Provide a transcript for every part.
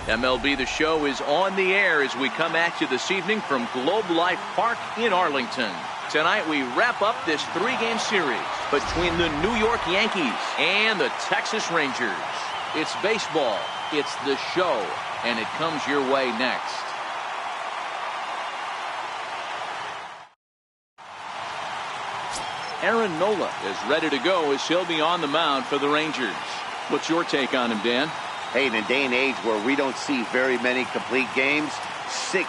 MLB The Show is on the air as we come at you this evening from Globe Life Park in Arlington. Tonight we wrap up this 3-game series between the New York Yankees and the Texas Rangers. It's baseball, it's The Show, and it comes your way next. Aaron Nola is ready to go as he'll be on the mound for the Rangers. What's your take on him, Dan? Hey, in a day and age where we don't see very many complete games, 6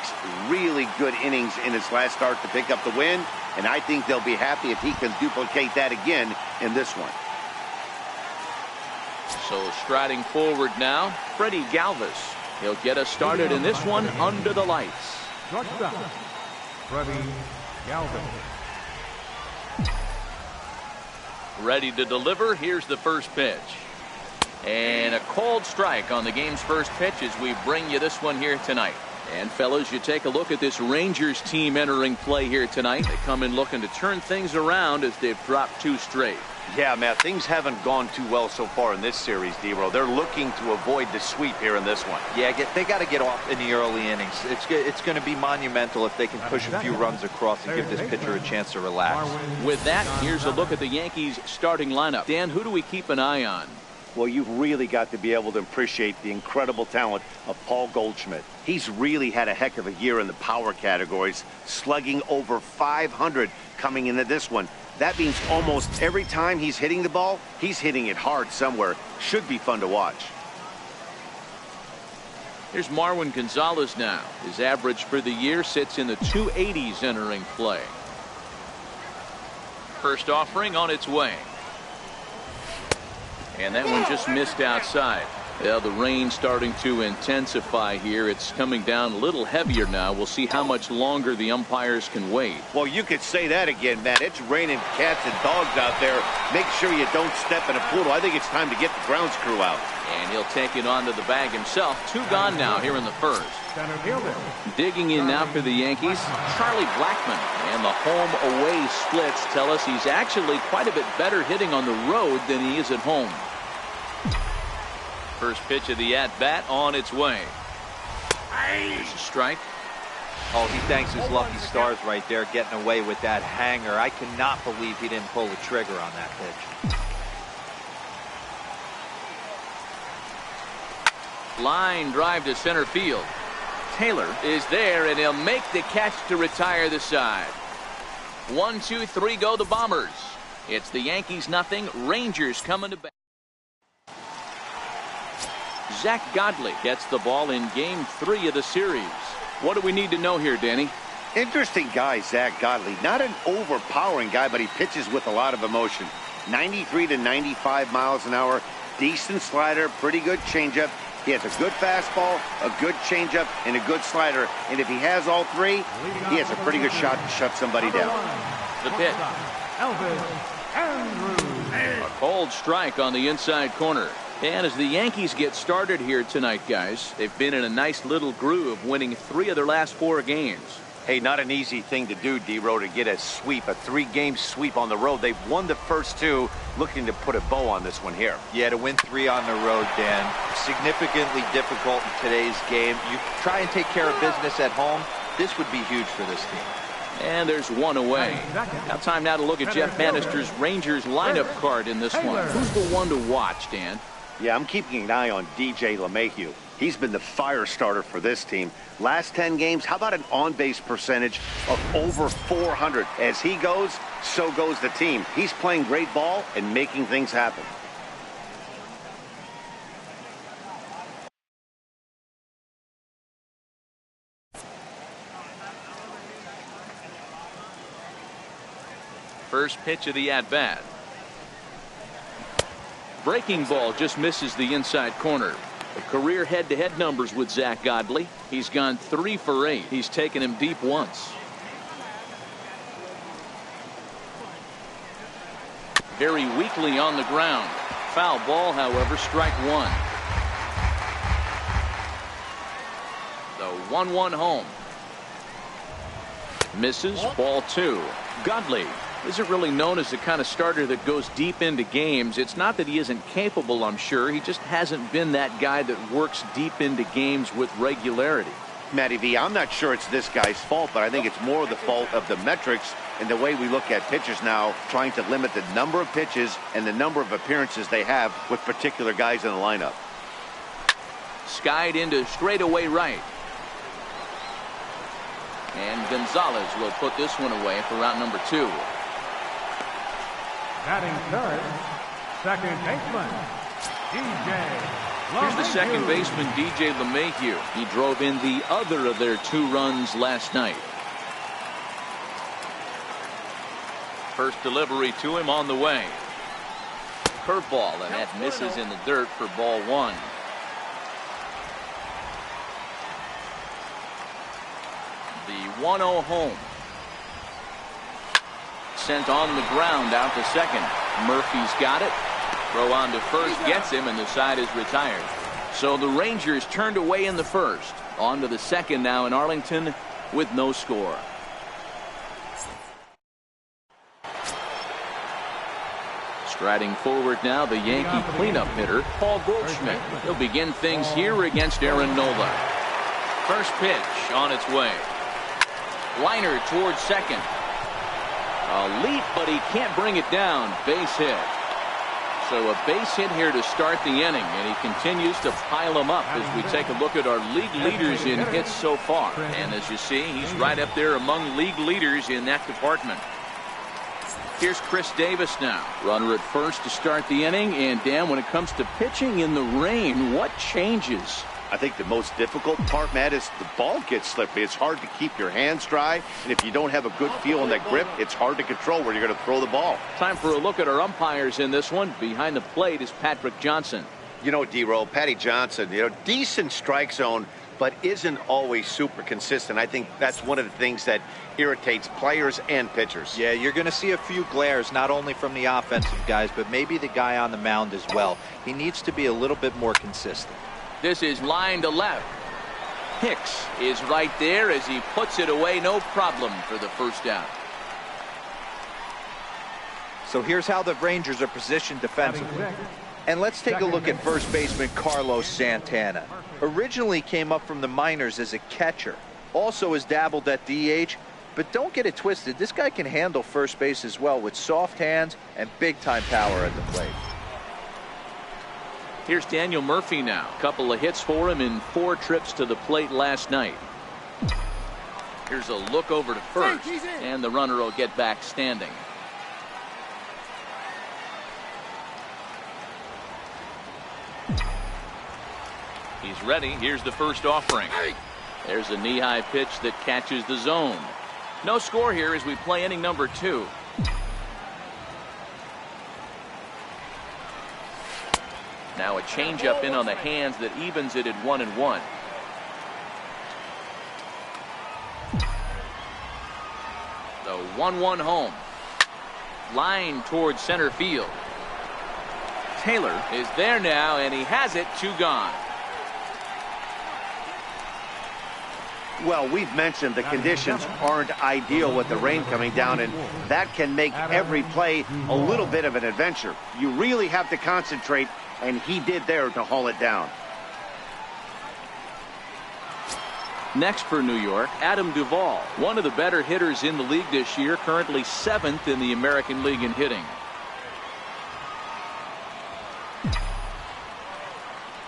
really good innings in his last start to pick up the win, and I think they'll be happy if he can duplicate that again in this one. So striding forward now, Freddie Galvis. He'll get us started in this one under the lights. Shortstop, Freddie Galvis. Ready to deliver. Here's the first pitch. And a cold strike on the game's first pitch as we bring you this one here tonight. And fellas, you take a look at this Rangers team entering play here tonight. They come in looking to turn things around as they've dropped 2 straight. Yeah, Matt, things haven't gone too well so far in this series, D-Row. They're looking to avoid the sweep here in this one. Yeah, they got to get off in the early innings. It's going to be monumental if they can push a few runs across and give this pitcher a chance to relax. With that, here's a look at the Yankees starting lineup. Dan, who do we keep an eye on? Well, you've really got to be able to appreciate the incredible talent of Paul Goldschmidt. He's really had a heck of a year in the power categories, slugging over 500 coming into this one. That means almost every time he's hitting the ball, he's hitting it hard somewhere. Should be fun to watch. Here's Marwin Gonzalez now. His average for the year sits in the 280s entering play. First offering on its way. And that one just missed outside. Well, the rain starting to intensify here. It's coming down a little heavier now. We'll see how much longer the umpires can wait. Well, you could say that again, Matt. It's raining cats and dogs out there. Make sure you don't step in a poodle. I think it's time to get the grounds crew out. And he'll take it onto the bag himself. 2 gone now here in the first. Digging in now for the Yankees, Charlie Blackmon. And the home-away splits tell us he's actually quite a bit better hitting on the road than he is at home. First pitch of the at-bat on its way. There's a strike. Oh, he thanks his lucky stars right there getting away with that hanger. I cannot believe he didn't pull the trigger on that pitch. Line drive to center field. Taylor is there, and he'll make the catch to retire the side. 1, 2, 3 go the Bombers. It's the Yankees nothing, Rangers coming to bat. Zach Godley gets the ball in game 3 of the series. What do we need to know here, Danny? Interesting guy, Zach Godley. Not an overpowering guy, but he pitches with a lot of emotion. 93 to 95 miles an hour. Decent slider, pretty good changeup. He has a good fastball, a good changeup, and a good slider. And if he has all 3, he has a pretty good shot to shut somebody down. The pitch. A cold strike on the inside corner. And as the Yankees get started here tonight, guys, they've been in a nice little groove, winning 3 of their last 4 games. Hey, not an easy thing to do, D-Row, to get a sweep, a 3-game sweep on the road. They've won the first 2, looking to put a bow on this one here. Yeah, to win 3 on the road, Dan, significantly difficult in today's game. You try and take care of business at home, this would be huge for this team. And there's 1 away. Now time now to look at Jeff Bannister's Rangers lineup card in this one. Who's the one to watch, Dan? Yeah, I'm keeping an eye on DJ LeMahieu. He's been the fire starter for this team. Last 10 games, how about an on-base percentage of over 400? As he goes, so goes the team. He's playing great ball and making things happen. First pitch of the at-bat. Breaking ball just misses the inside corner. The career head-to-head numbers with Zach Godley. He's gone 3 for 8. He's taken him deep once. Very weakly on the ground. Foul ball, however, strike 1. The 1-1 home. Misses, ball 2. Godley isn't really known as the kind of starter that goes deep into games. It's not that he isn't capable, I'm sure. He just hasn't been that guy that works deep into games with regularity. Matty V, I'm not sure it's this guy's fault, but I think it's more the fault of the metrics and the way we look at pitchers now, trying to limit the number of pitches and the number of appearances they have with particular guys in the lineup. Skied into straightaway right. And Gonzalez will put this one away for route number 2. Batting third, second baseman, DJ. Here's the second baseman, DJ LeMahieu. He drove in the other of their 2 runs last night. First delivery to him on the way. Curveball, and that misses in the dirt for ball 1. The 1-0 home. Sent on the ground out to second. Murphy's got it. Throw on to first gets him, and the side is retired. So the Rangers turned away in the first. On to the second now in Arlington with no score. Striding forward now, the Yankee cleanup hitter, Paul Goldschmidt. He'll begin things here against Aaron Nola. First pitch on its way. Liner towards second. A leap, but he can't bring it down. Base hit. So a base hit here to start the inning, and he continues to pile them up as we take a look at our league leaders in hits so far. And as you see, he's right up there among league leaders in that department. Here's Chris Davis now. Runner at first to start the inning. And Dan, when it comes to pitching in the rain, what changes? I think the most difficult part, Matt, is the ball gets slippery. It's hard to keep your hands dry, and if you don't have a good feel in that grip, it's hard to control where you're going to throw the ball. Time for a look at our umpires in this one. Behind the plate is Patrick Johnson. You know, D-Roll, Patty Johnson, decent strike zone, but isn't always super consistent. I think that's one of the things that irritates players and pitchers. Yeah, you're going to see a few glares, not only from the offensive guys, but maybe the guy on the mound as well. He needs to be a little bit more consistent. This is line to left. Hicks is right there as he puts it away, no problem for the first out. So here's how the Rangers are positioned defensively. And let's take a look at first baseman Carlos Santana. Originally came up from the minors as a catcher. Also has dabbled at DH. But don't get it twisted. This guy can handle first base as well with soft hands and big-time power at the plate. Here's Daniel Murphy now. A couple of hits for him in 4 trips to the plate last night. Here's a look over to first, and the runner will get back standing. He's ready. Here's the first offering. There's a knee-high pitch that catches the zone. No score here as we play inning number 2. Now a changeup in on the hands that evens it at 1-1. The 1-1 home. Line towards center field. Taylor is there now, and he has it. 2 gone. Well, we've mentioned the conditions aren't ideal with the rain coming down, and that can make every play a little bit of an adventure. You really have to concentrate, and he did there to haul it down. Next for New York, Adam Duvall, one of the better hitters in the league this year, currently 7th in the American League in hitting.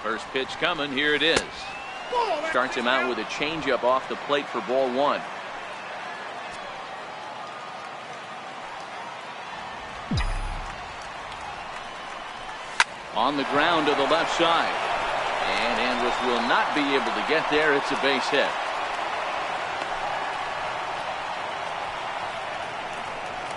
First pitch coming, here it is. Starts him out with a changeup off the plate for ball 1. On the ground to the left side. And Andrus will not be able to get there. It's a base hit.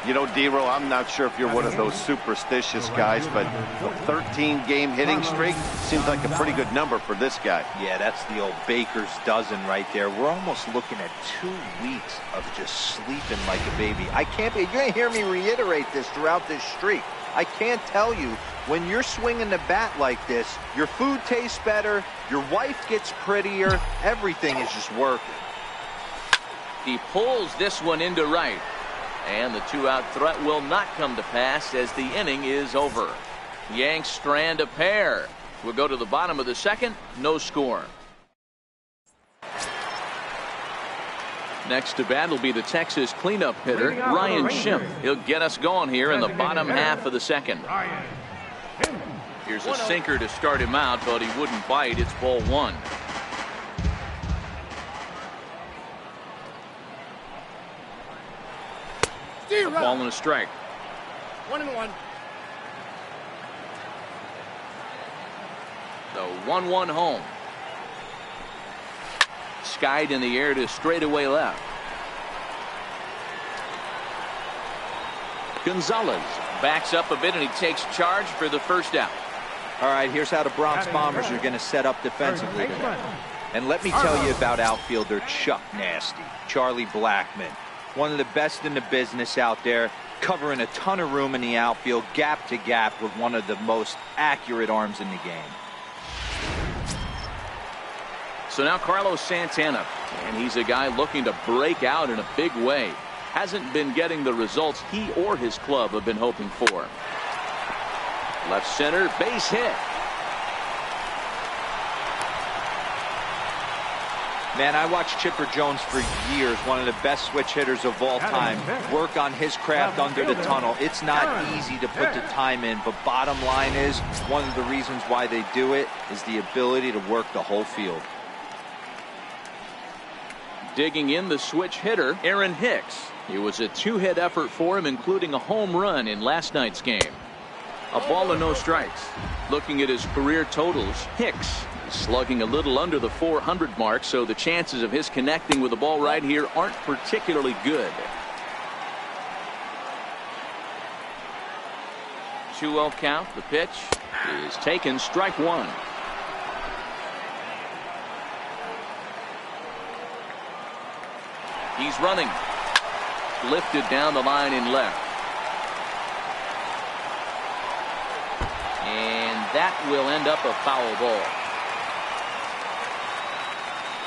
You know, D-Row, I'm not sure if you're one of those superstitious guys, but the 13-game hitting streak seems like a pretty good number for this guy. Yeah, that's the old baker's dozen right there. We're almost looking at 2 weeks of just sleeping like a baby. You're going to hear me reiterate this throughout this streak. I can't tell you, when you're swinging the bat like this, your food tastes better, your wife gets prettier, everything is just working. He pulls this one into right. And the 2-out threat will not come to pass as the inning is over. Yanks strand a pair. We'll go to the bottom of the second. No score. Next to bat will be the Texas cleanup hitter, Ryan Schimpf. He'll get us going here in the bottom half of the second. Here's a sinker to start him out, but he wouldn't bite. It's ball one. A ball and a strike. 1-1. The 1-1 home. Skied in the air to straightaway left. Gonzalez backs up a bit and he takes charge for the first out. All right, here's how the Bronx Bombers are going to set up defensively today. And let me tell you about outfielder Chuck Nasty, Charlie Blackmon. One of the best in the business out there, covering a ton of room in the outfield, gap to gap, with one of the most accurate arms in the game. So now Carlos Santana, and he's a guy looking to break out in a big way. Hasn't been getting the results he or his club have been hoping for. Left center, base hit. Man, I watched Chipper Jones for years, one of the best switch hitters of all time, work on his craft under the tunnel. It's not easy to put the time in, but bottom line is, one of the reasons why they do it is the ability to work the whole field. Digging in, the switch hitter, Aaron Hicks. It was a two-hit effort for him, including a home run in last night's game. A ball and no strikes. Looking at his career totals, Hicks slugging a little under the 400 mark, so the chances of his connecting with the ball right here aren't particularly good. 2-0 count. The pitch is taken, strike one. He's running. Lifted down the line in left. And that will end up a foul ball.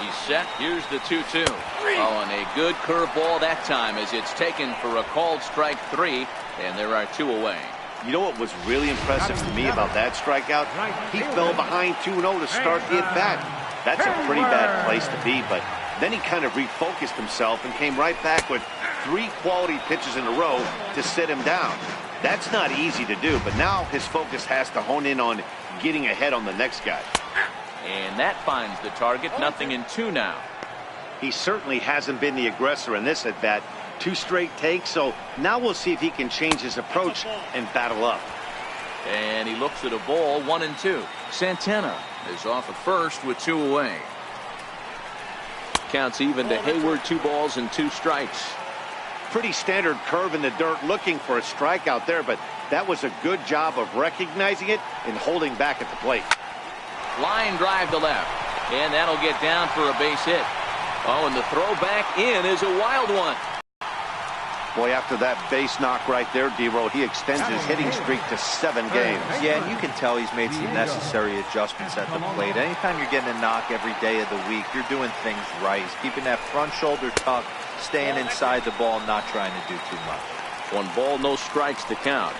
He's set. Here's the 2-2. Oh, and a good curveball that time as it's taken for a called strike three, and there are two away. You know what was really impressive to me about that strikeout? He fell behind 2-0 to start the at-bat. That's a pretty bad place to be, but then he kind of refocused himself and came right back with 3 quality pitches in a row to sit him down. That's not easy to do, but now his focus has to hone in on getting ahead on the next guy. And that finds the target. 0-2 now. He certainly hasn't been the aggressor in this at-bat. 2 straight takes, so now we'll see if he can change his approach and battle up. And he looks at a ball. 1-2. Santana is off at first with 2 away. Counts even to Hayward. 2 balls and 2 strikes. Pretty standard curve in the dirt, looking for a strikeout there, but that was a good job of recognizing it and holding back at the plate. Line drive to left, and that'll get down for a base hit. Oh, and the throw back in is a wild one. Boy, after that base knock right there, D-Roll, he extends his hitting streak to 7 games. Yeah, and you can tell he's made some necessary adjustments at the plate. Anytime you're getting a knock every day of the week, you're doing things right. He's keeping that front shoulder tucked, staying inside the ball, not trying to do too much. 1 ball, no strikes to count.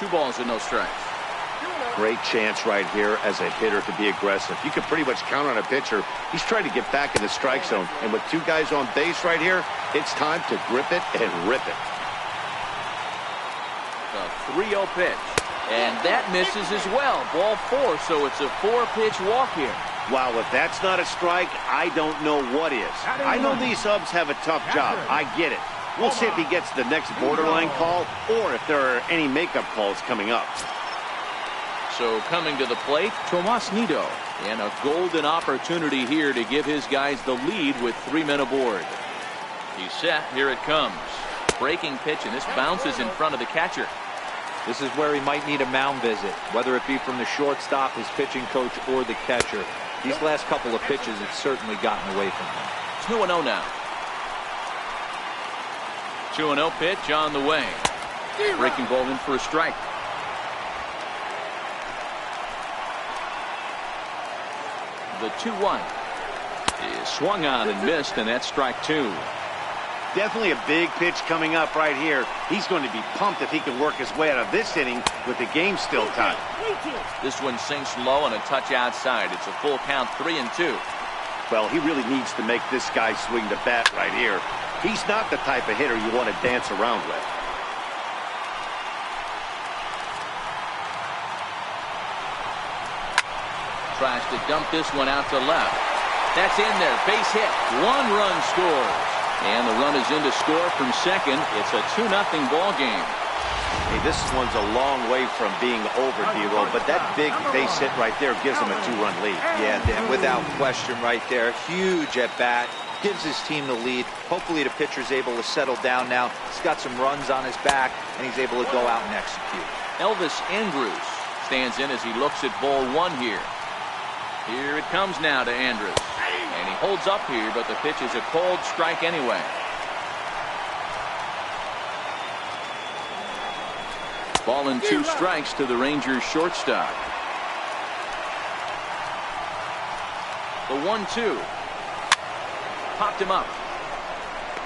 2 balls and no strikes. Great chance right here as a hitter to be aggressive. You can pretty much count on a pitcher. He's trying to get back in the strike zone. And with 2 guys on base right here, it's time to grip it and rip it. The 3-0 pitch. And that misses as well. Ball 4, so it's a 4-pitch walk here. Wow, if that's not a strike, I don't know what is. I know these subs have a tough job. I get it. We'll see if he gets the next borderline call or if there are any makeup calls coming up. So coming to the plate, Tomas Nido, and a golden opportunity here to give his guys the lead with 3 men aboard. He's set. Here it comes. Breaking pitch, and this bounces in front of the catcher. This is where he might need a mound visit, whether it be from the shortstop, his pitching coach, or the catcher. These last couple of pitches, it's certainly gotten away from him. 2-0 now. 2-0 pitch on the way. Breaking ball in for a strike. The 2-1 He swung on and missed, and that's strike 2. Definitely a big pitch coming up right here. He's going to be pumped if he can work his way out of this inning with the game still tied. This one sinks low and a touch outside. It's a full count, 3-2. Well, he really needs to make this guy swing the bat right here. He's not the type of hitter you want to dance around with. Tries to dump this one out to left. That's in there. Base hit. 1 run scores. And the run is in to score from second. It's a 2-0 ball game. Hey, this one's a long way from being over, D-Roll, but that big base hit right there gives him a 2-run lead. Yeah, Dan, without question right there. Huge at bat. Gives his team the lead. Hopefully the pitcher's able to settle down now. He's got some runs on his back, and he's able to go out and execute. Elvis Andrus stands in as he looks at ball 1 here. Here it comes now to Andrus. And he holds up here, but the pitch is a cold strike anyway. Ball and 2 strikes to the Rangers shortstop. The 1-2. Popped him up.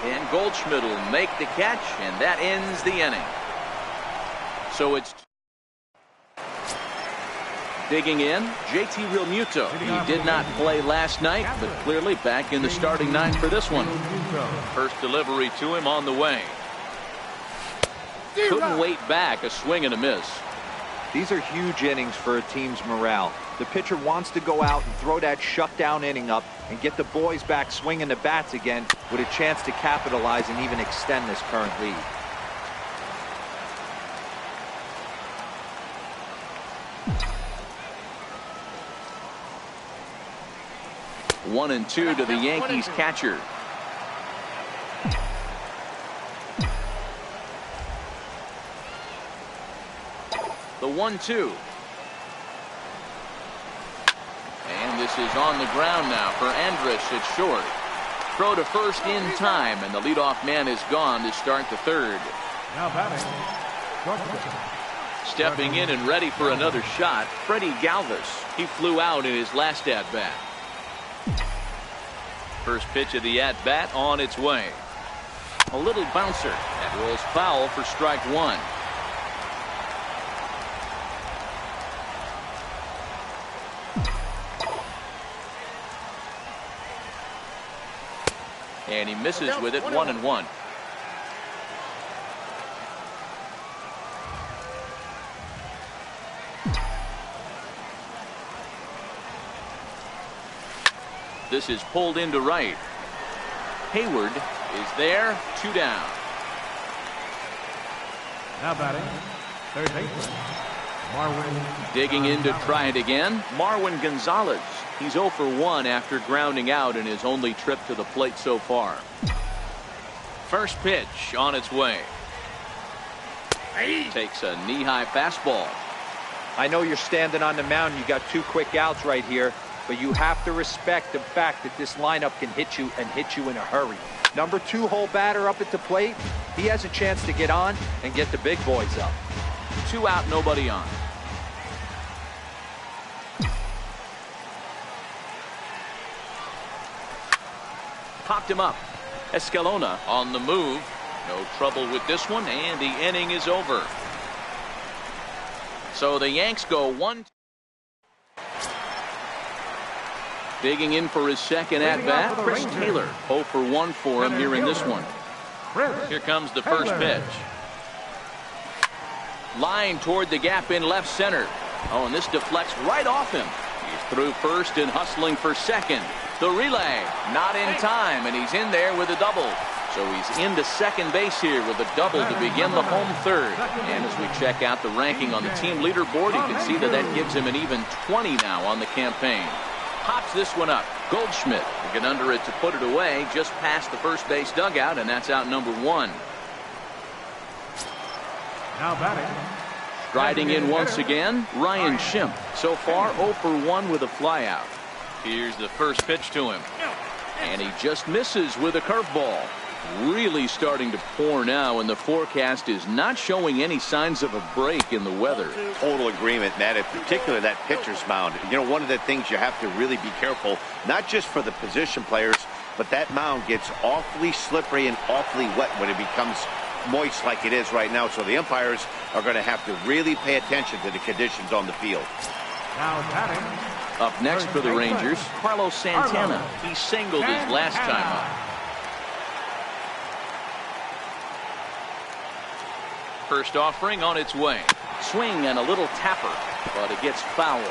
And Goldschmidt will make the catch, and that ends the inning. So it's digging in, JT Realmuto. He did not play last night, but clearly back in the starting 9 for this one. First delivery to him on the way. Couldn't wait back, a swing and a miss. These are huge innings for a team's morale. The pitcher wants to go out and throw that shutdown inning up and get the boys back swinging the bats again with a chance to capitalize and even extend this current lead. One and 2 to the Yankees catcher. The 1-2. And this is on the ground now for Andrus at short. Throw to first in time, and the leadoff man is gone to start the third. Now batting. Stepping in and ready for another shot, Freddie Galvis. He flew out in his last at-bat. First pitch of the at-bat on its way. A little bouncer that rolls foul for strike 1. And he misses with it, 1-1. This is pulled into right. Hayward is there, 2 down. Now batting. Third baseman. Marwin. Digging in to try it again, Marwin Gonzalez. He's 0 for 1 after grounding out in his only trip to the plate so far. First pitch on its way. Takes a knee-high fastball. I know you're standing on the mound. You got 2 quick outs right here, but you have to respect the fact that this lineup can hit you and hit you in a hurry. Number 2 hole batter up at the plate. He has a chance to get on and get the big boys up. 2 out, nobody on. Popped him up. Escalona on the move. No trouble with this one, and the inning is over. So the Yanks go 1. Digging in for his second at-bat, Chris Taylor. 0 for 1 for him here in this one. Here comes the first pitch. Line toward the gap in left center. Oh, and this deflects right off him. He's through first and hustling for second. The relay, not in time, and he's in there with a double. So he's into second base here with a double to begin the home third. And as we check out the ranking on the team leaderboard, you can see that that gives him an even 20 now on the campaign. Pops this one up. Goldschmidt will get under it to put it away just past the first base dugout, and that's out number 1. Now batting. Striding in once again, Ryan Schimpf. So far 0 for 1 with a flyout. Here's the first pitch to him. And he just misses with a curveball. Really starting to pour now, and the forecast is not showing any signs of a break in the weather. Total agreement, Matt. In particular, that pitcher's mound. You know, one of the things you have to really be careful, not just for the position players, but that mound gets awfully slippery and awfully wet when it becomes moist like it is right now. So the umpires are going to have to really pay attention to the conditions on the field. Now batting. Up next for the Rangers, Carlos Santana. He singled his last time up. First offering on its way. Swing and a little tapper, but it gets foul.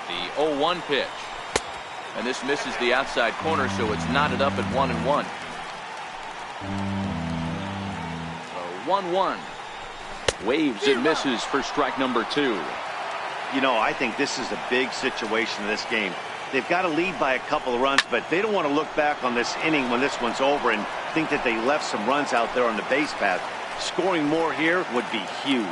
The 0-1 pitch. And this misses the outside corner, so it's knotted up at 1-1. So 1-1. Waves and misses for strike number 2. You know, I think this is a big situation in this game. They've got to lead by a couple of runs, but they don't want to look back on this inning when this one's over and think that they left some runs out there on the base path. Scoring more here would be huge.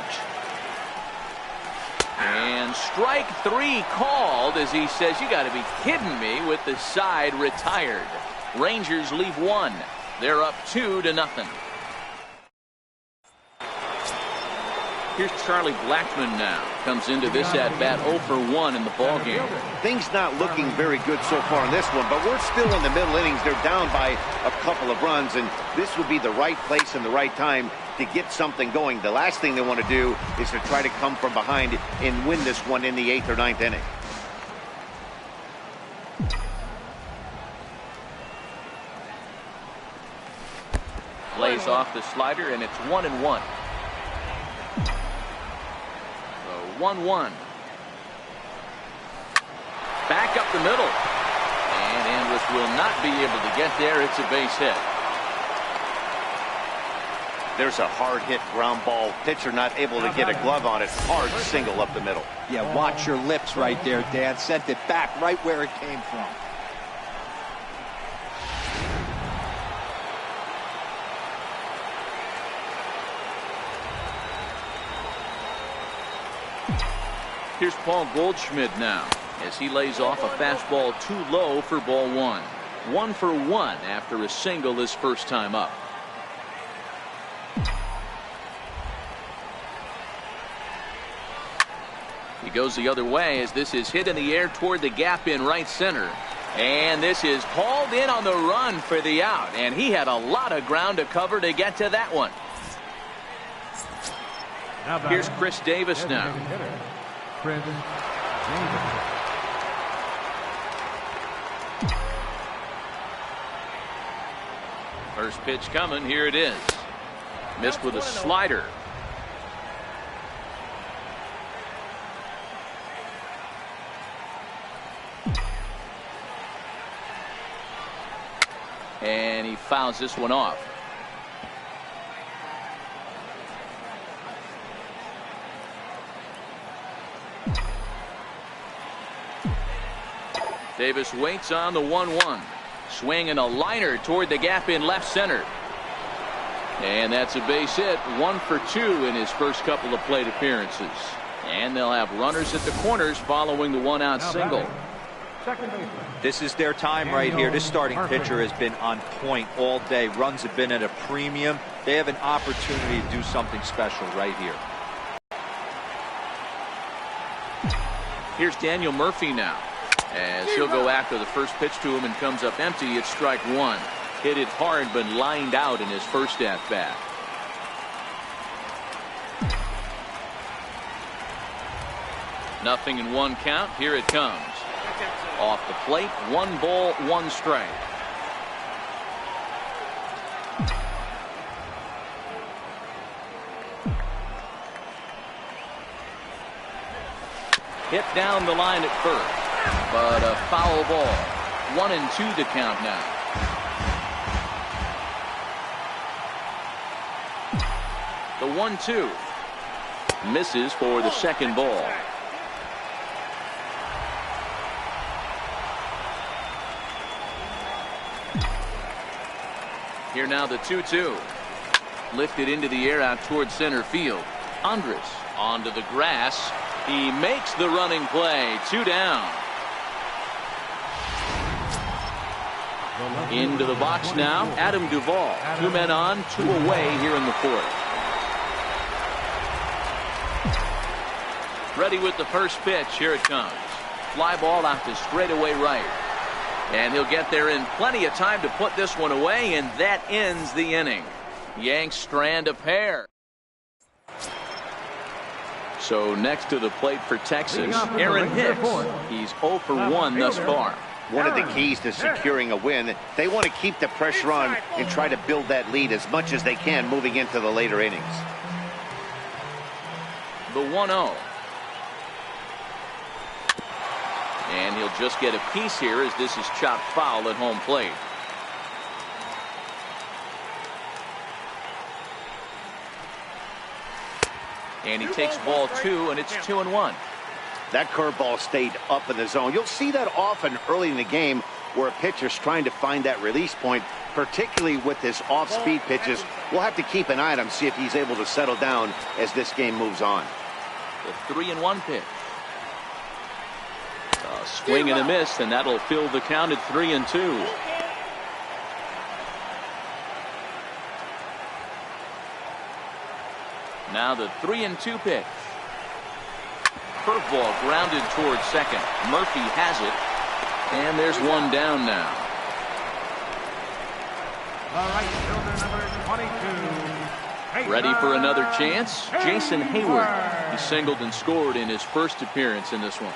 And strike 3 called as he says, you got to be kidding me, with the side retired. Rangers leave 1. They're up 2-0. Here's Charlie Blackmon now. Comes into this at-bat 0 for 1 in the ballgame. Things not looking very good so far in this one, but we're still in the middle innings. They're down by a couple of runs, and this would be the right place and the right time to get something going. The last thing they want to do is to try to come from behind and win this one in the 8th or 9th inning. Lays off the slider, and it's 1-1. 1-1. Back up the middle. And Andrus will not be able to get there. It's a base hit. There's a hard hit ground ball. Pitcher not able to get a glove on it. Hard single up the middle. Yeah, watch your lips right there, Dan. Sent it back right where it came from. Here's Paul Goldschmidt now as he lays off a fastball too low for ball 1. 1 for 1 after a single his first time up. He goes the other way as this is hit in the air toward the gap in right center. And this is hauled in on the run for the out. And he had a lot of ground to cover to get to that one. Here's Chris Davis now. First pitch coming. Here it is. Missed with a slider. And he fouls this one off. Davis waits on the 1-1. Swing and a liner toward the gap in left center. And that's a base hit. 1 for 2 in his first couple of plate appearances. And they'll have runners at the corners following the 1-out single. This is their time right here. This starting pitcher has been on point all day. Runs have been at a premium. They have an opportunity to do something special right here. Here's Daniel Murphy now, as he'll go after the first pitch to him and comes up empty. It's strike 1. Hit it hard but lined out in his first at bat. Nothing in 1 count. Here it comes. Off the plate, 1 ball, 1 strike. Hit down the line at first, but a foul ball. 1-2 to count now. The 1-2 misses for the second ball. Here now the 2-2. Lifted into the air out towards center field. Andrus onto the grass. He makes the running play. 2 down. Into the box now, Adam Duvall. 2 men on, 2 away here in the 4th. Ready with the first pitch. Here it comes. Fly ball out to straightaway right. And he'll get there in plenty of time to put this one away, and that ends the inning. Yanks strand a pair. So next to the plate for Texas, Aaron Hicks. He's 0 for 1 thus far. One of the keys to securing a win, they want to keep the pressure on and try to build that lead as much as they can moving into the later innings. The 1-0. And he'll just get a piece here as this is chopped foul at home plate. And he takes ball 2, and it's 2-1. That curveball stayed up in the zone. You'll see that often early in the game where a pitcher's trying to find that release point, particularly with his off-speed pitches. We'll have to keep an eye on him, see if he's able to settle down as this game moves on. The 3-1 pitch. A swing and a miss, and that'll fill the count at 3-2. Now the 3-2 pitch. Curveball grounded towards second. Murphy has it, and there's one down now. All right, fielder number 22. Ready for another chance? Jason Hayward. He singled and scored in his first appearance in this one.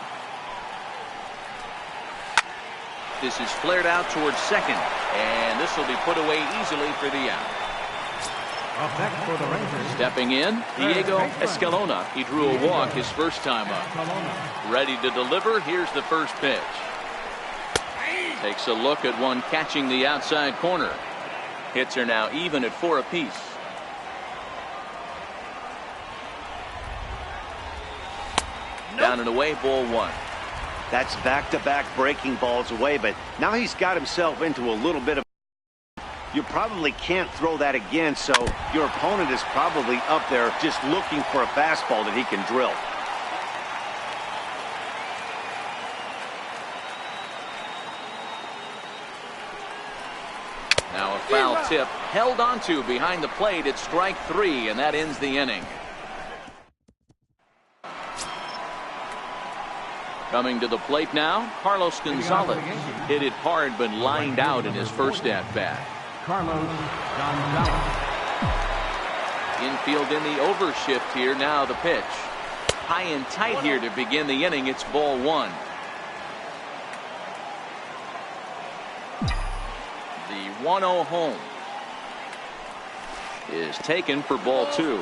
This is flared out towards second, and this will be put away easily for the out. Up next for the Rangers. Stepping in, Diego Escalona. He drew a walk his first time up. Ready to deliver. Here's the first pitch. Takes a look at one catching the outside corner. Hits are now even at 4 apiece. Down and away, ball 1. That's back-to-back breaking balls away, but now he's got himself into a little bit of... You probably can't throw that again, so your opponent is probably up there just looking for a fastball that he can drill. Now a foul tip held onto behind the plate at strike 3, and that ends the inning. Coming to the plate now, Carlos Gonzalez. Hit it hard but lined out in his first at-bat. Carlos Gonzalez. Infield in the overshift here. Now the pitch. High and tight here to begin the inning. It's ball 1. The 1-0 home is taken for ball 2.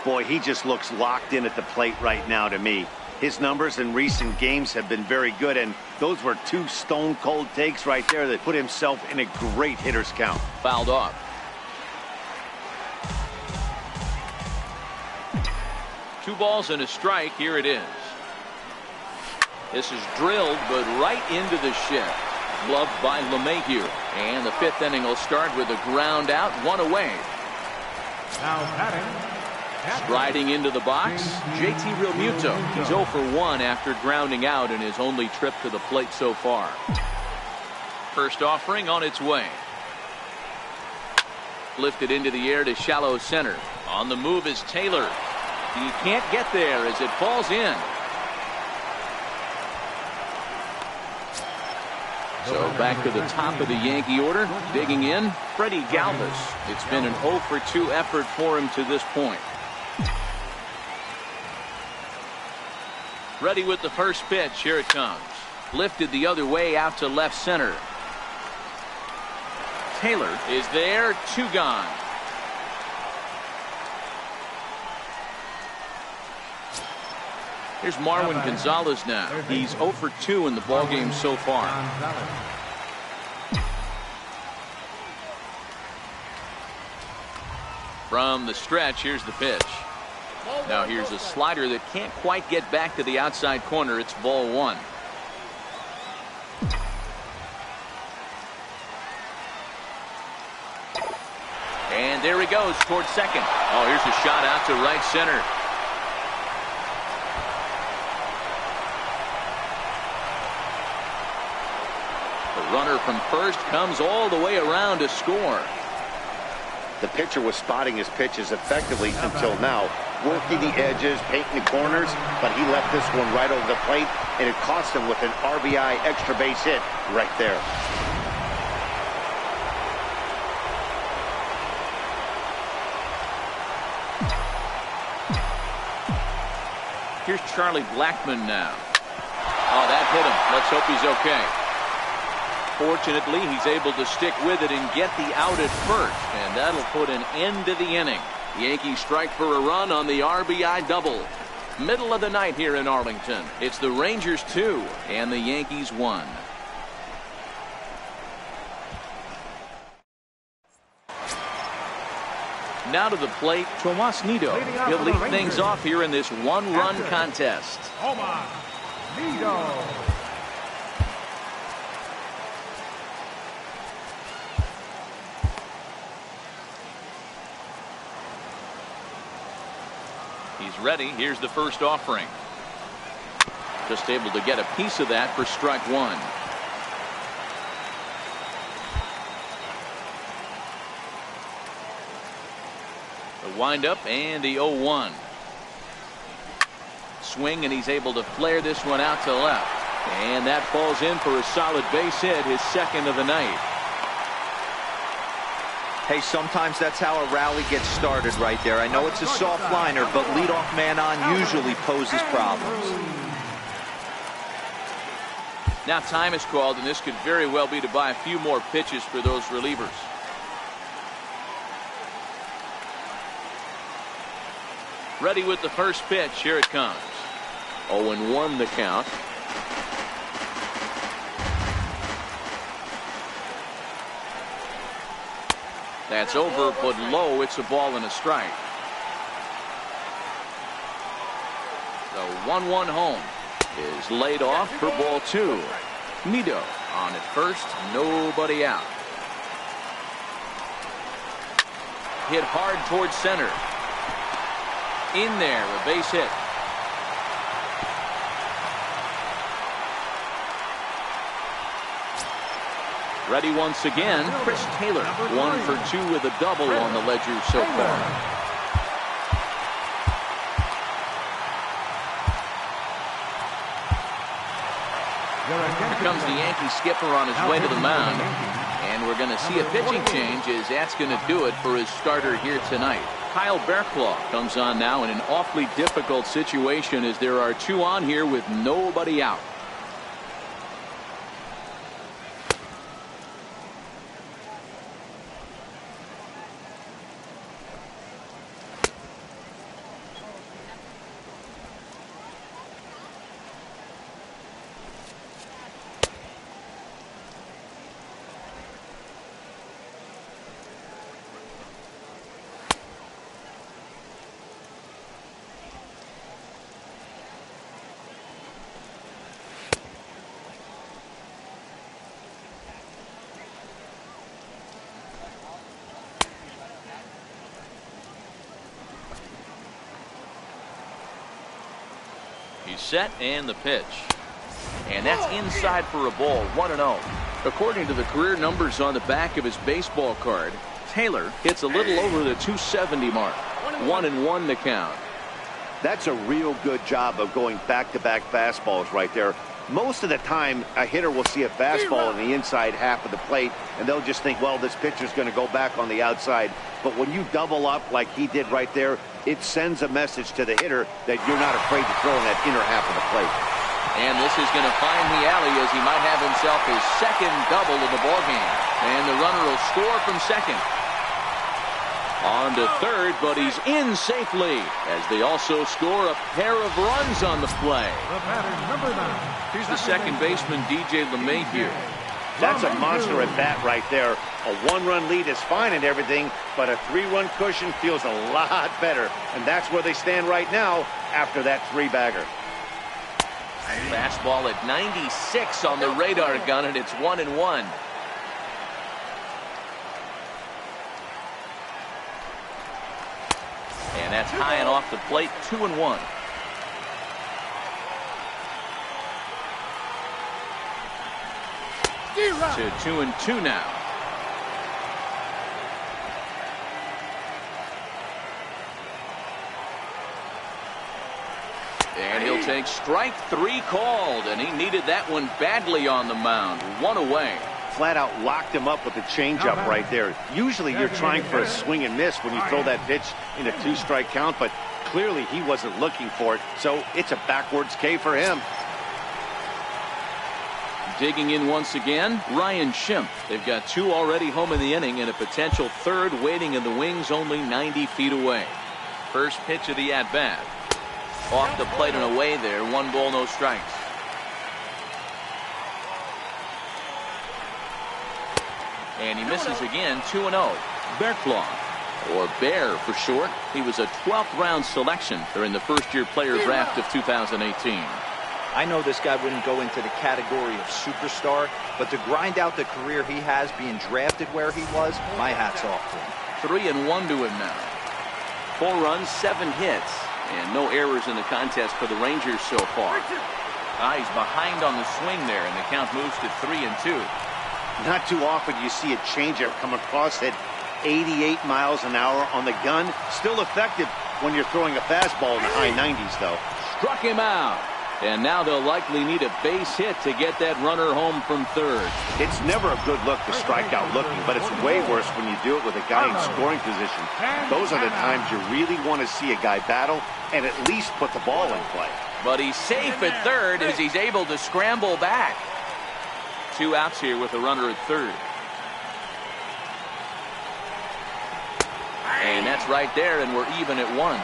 Boy, he just looks locked in at the plate right now to me. His numbers in recent games have been very good, and those were 2 stone-cold takes right there that put himself in a great hitter's count. Fouled off. Two balls and a strike. Here it is. This is drilled, but right into the shed. Gloved by LeMahieu. And the 5th inning will start with a ground out, 1 away. Now batting. Striding into the box, JT Realmuto. He's 0 for 1 after grounding out in his only trip to the plate so far. First offering on its way. Lifted into the air to shallow center. On the move is Taylor. He can't get there as it falls in. So back to the top of the Yankee order. Digging in, Freddie Galvis. It's been an 0 for 2 effort for him to this point. Ready with the first pitch. Here it comes. Lifted the other way out to left center. Taylor is there. 2 gone. Here's Marwin Gonzalez now. He's 0 for 2 in the ballgame so far. From the stretch, here's the pitch. Now here's a slider that can't quite get back to the outside corner. It's ball 1. And there he goes towards second. Oh, here's a shot out to right center. The runner from first comes all the way around to score. The pitcher was spotting his pitches effectively until now, working the edges, painting the corners, but he left this one right over the plate, and it cost him with an RBI extra base hit right there. Here's Charlie Blackmon now. Oh, that hit him. Let's hope he's okay. Fortunately, he's able to stick with it and get the out at first, and that'll put an end to the inning. The Yankees strike for a run on the RBI double. Middle of the night here in Arlington. It's the Rangers 2 and the Yankees 1. Now to the plate, Tomas Nido. He'll lead things off here in this one-run contest. Tomas Nido. He's ready. Here's the first offering. Just able to get a piece of that for strike one. The windup and the 0-1. Swing, and he's able to flare this one out to left. And that falls in for a solid base hit, his second of the night. Hey, sometimes that's how a rally gets started right there. I know it's a soft liner, but leadoff man on usually poses problems. Now time is called, and this could very well be to buy a few more pitches for those relievers. Ready with the first pitch. Here it comes. 0-1 the count. That's over, but low. It's a ball and a strike. The 1-1 home is laid off for ball two. Nido on at first, nobody out. Hit hard towards center. In there, a base hit. Ready once again, Chris Taylor. 1 for 2 with a double on the ledger so far. Here comes the Yankee skipper on his way to the mound. And we're going to see a pitching change, as that's going to do it for his starter here tonight. Kyle Bearclaw comes on now in an awfully difficult situation, as there are two on here with nobody out. He's set, and the pitch. And that's inside for a ball, 1-0. According to the career numbers on the back of his baseball card, Taylor hits a little over the 270 mark. 1-1 the count. That's a real good job of going back-to-back fastballs right there. Most of the time, a hitter will see a fastball in the inside half of the plate, and they'll just think, well, this pitcher's going to go back on the outside. But when you double up like he did right there, it sends a message to the hitter that you're not afraid to throw in that inner half of the plate. And this is going to find the alley, as he might have himself his second double of the ballgame. And the runner will score from second. On to third, but he's in safely, as they also score a pair of runs on the play. The batter, number 9. Here's the second baseman, DJ LeMahieu. That's a monster at bat right there. A one-run lead is fine and everything, but a three-run cushion feels a lot better. And that's where they stand right now after that three-bagger. Fastball at 96 on the radar gun, and it's 1-1. And that's high and off the plate, 2-1. to 2-2 now. And he'll take strike 3 called, and he needed that one badly on the mound. 1 away. Flat out locked him up with a changeup right there. Usually you're trying for a swing and miss when you throw that pitch in a 2-strike count, but clearly he wasn't looking for it, so it's a backwards K for him. Digging in once again, Ryan Schimpf. They've got 2 already home in the inning and a potential 3rd waiting in the wings only 90 feet away. First pitch of the at-bat. Off the plate and away there. 1 ball, no strikes. And he misses again. 2-0. Berkloff, or Bear for short. He was a 12th round selection during the first-year player draft of 2018. I know this guy wouldn't go into the category of superstar, but to grind out the career he has being drafted where he was, my hat's off to him. 3-1 to him now. 4 runs, 7 hits, and no errors in the contest for the Rangers so far. He's behind on the swing there, and the count moves to 3-2. Not too often you see a changeup come across at 88 miles an hour on the gun. Still effective when you're throwing a fastball in the high 90s, though. Struck him out. And now they'll likely need a base hit to get that runner home from 3rd. It's never a good look to strike out looking, but it's way worse when you do it with a guy in scoring position. Those are the times you really want to see a guy battle and at least put the ball in play. But he's safe at 3rd as he's able to scramble back. 2 outs here with a runner at 3rd. And that's right there, and we're even at 1.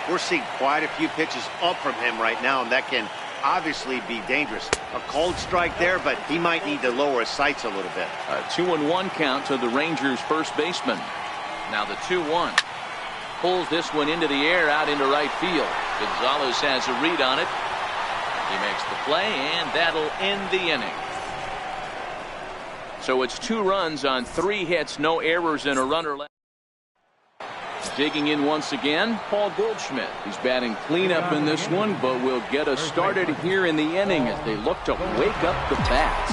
We're seeing quite a few pitches up from him right now, and that can obviously be dangerous. A cold strike there, but he might need to lower his sights a little bit. A 2-1 count to the Rangers' first baseman. Now the 2-1. Pulls this one into the air out into right field. Gonzalez has a read on it. He makes the play, and that'll end the inning. So it's 2 runs on 3 hits, no errors, and a runner left. Digging in once again, Paul Goldschmidt. He's batting cleanup in this one, but will get us started here in the inning as they look to wake up the bats.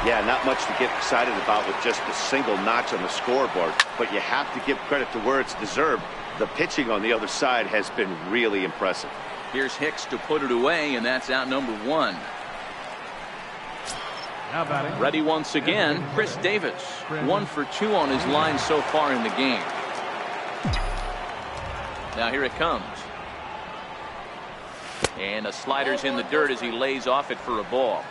Yeah, not much to get excited about with just a single notch on the scoreboard, but you have to give credit to where it's deserved. The pitching on the other side has been really impressive. Here's Hicks to put it away, and that's out number 1. Ready once again, Chris Davis. 1 for 2 on his line so far in the game. Now here it comes. And a slider's in the dirt as he lays off it for a ball.